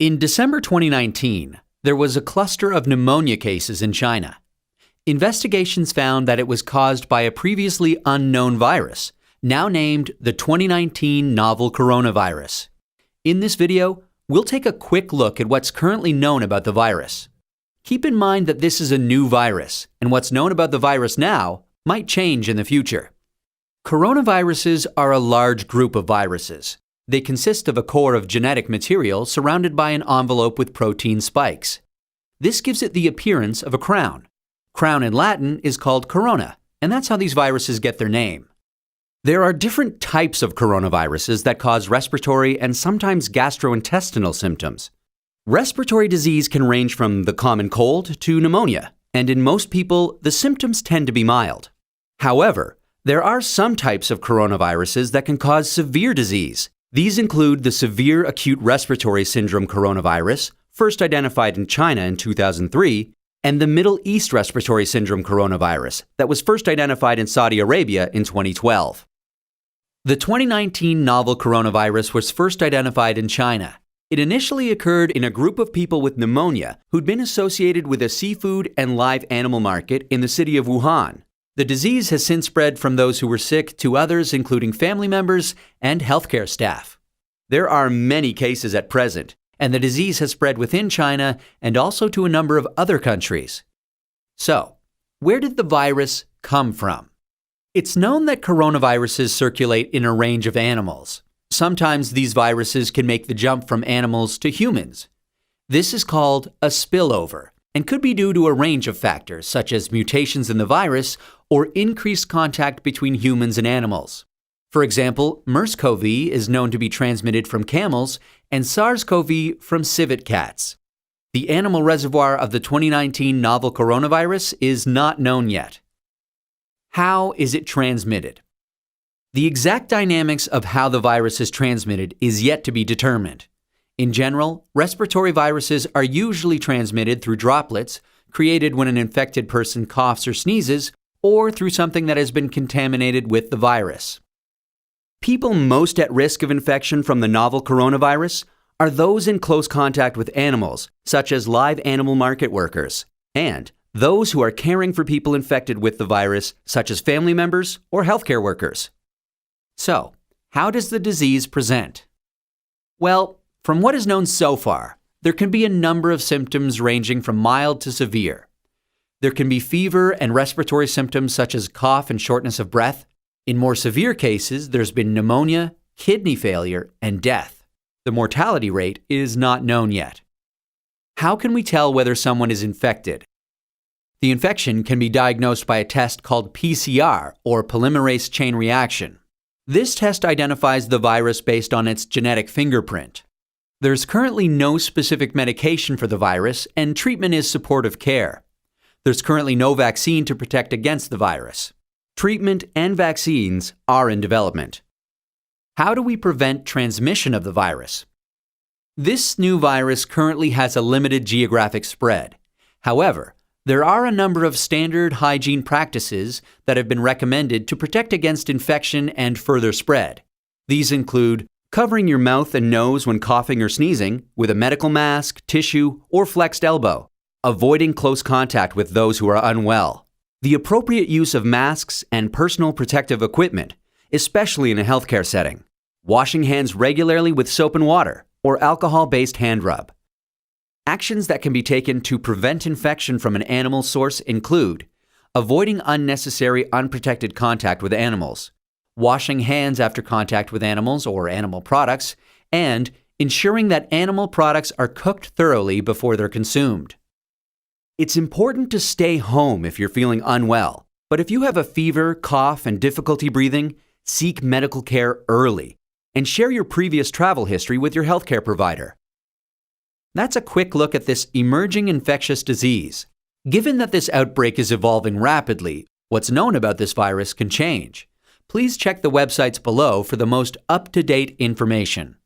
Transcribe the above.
In December 2019, there was a cluster of pneumonia cases in China. Investigations found that it was caused by a previously unknown virus, now named the 2019 novel coronavirus. In this video, we'll take a quick look at what's currently known about the virus. Keep in mind that this is a new virus, and what's known about the virus now might change in the future. Coronaviruses are a large group of viruses. They consist of a core of genetic material surrounded by an envelope with protein spikes. This gives it the appearance of a crown. Crown in Latin is called corona, and that's how these viruses get their name. There are different types of coronaviruses that cause respiratory and sometimes gastrointestinal symptoms. Respiratory disease can range from the common cold to pneumonia, and in most people, the symptoms tend to be mild. However, there are some types of coronaviruses that can cause severe disease. These include the severe acute respiratory syndrome coronavirus, first identified in China in 2003, and the Middle East respiratory syndrome coronavirus that was first identified in Saudi Arabia in 2012. The 2019 novel coronavirus was first identified in China. It initially occurred in a group of people with pneumonia who'd been associated with a seafood and live animal market in the city of Wuhan. The disease has since spread from those who were sick to others, including family members and healthcare staff. There are many cases at present, and the disease has spread within China and also to a number of other countries. So, where did the virus come from? It's known that coronaviruses circulate in a range of animals. Sometimes these viruses can make the jump from animals to humans. This is called a spillover and could be due to a range of factors such as mutations in the virus or increased contact between humans and animals. For example, MERS-CoV is known to be transmitted from camels and SARS-CoV from civet cats. The animal reservoir of the 2019 novel coronavirus is not known yet. How is it transmitted? The exact dynamics of how the virus is transmitted is yet to be determined. In general, respiratory viruses are usually transmitted through droplets created when an infected person coughs or sneezes, or through something that has been contaminated with the virus. People most at risk of infection from the novel coronavirus are those in close contact with animals, such as live animal market workers, and those who are caring for people infected with the virus, such as family members or healthcare workers. So, how does the disease present? Well, from what is known so far, there can be a number of symptoms ranging from mild to severe. There can be fever and respiratory symptoms such as cough and shortness of breath. In more severe cases, there's been pneumonia, kidney failure, and death. The mortality rate is not known yet. How can we tell whether someone is infected? The infection can be diagnosed by a test called PCR, or polymerase chain reaction. This test identifies the virus based on its genetic fingerprint. There's currently no specific medication for the virus, and treatment is supportive care. There's currently no vaccine to protect against the virus. Treatment and vaccines are in development. How do we prevent transmission of the virus? This new virus currently has a limited geographic spread. However, there are a number of standard hygiene practices that have been recommended to protect against infection and further spread. These include covering your mouth and nose when coughing or sneezing with a medical mask, tissue, or flexed elbow, avoiding close contact with those who are unwell, the appropriate use of masks and personal protective equipment, especially in a healthcare setting, washing hands regularly with soap and water or alcohol-based hand rub. Actions that can be taken to prevent infection from an animal source include avoiding unnecessary unprotected contact with animals, washing hands after contact with animals or animal products, and ensuring that animal products are cooked thoroughly before they're consumed. It's important to stay home if you're feeling unwell, but if you have a fever, cough, and difficulty breathing, seek medical care early and share your previous travel history with your healthcare provider. That's a quick look at this emerging infectious disease. Given that this outbreak is evolving rapidly, what's known about this virus can change. Please check the websites below for the most up-to-date information.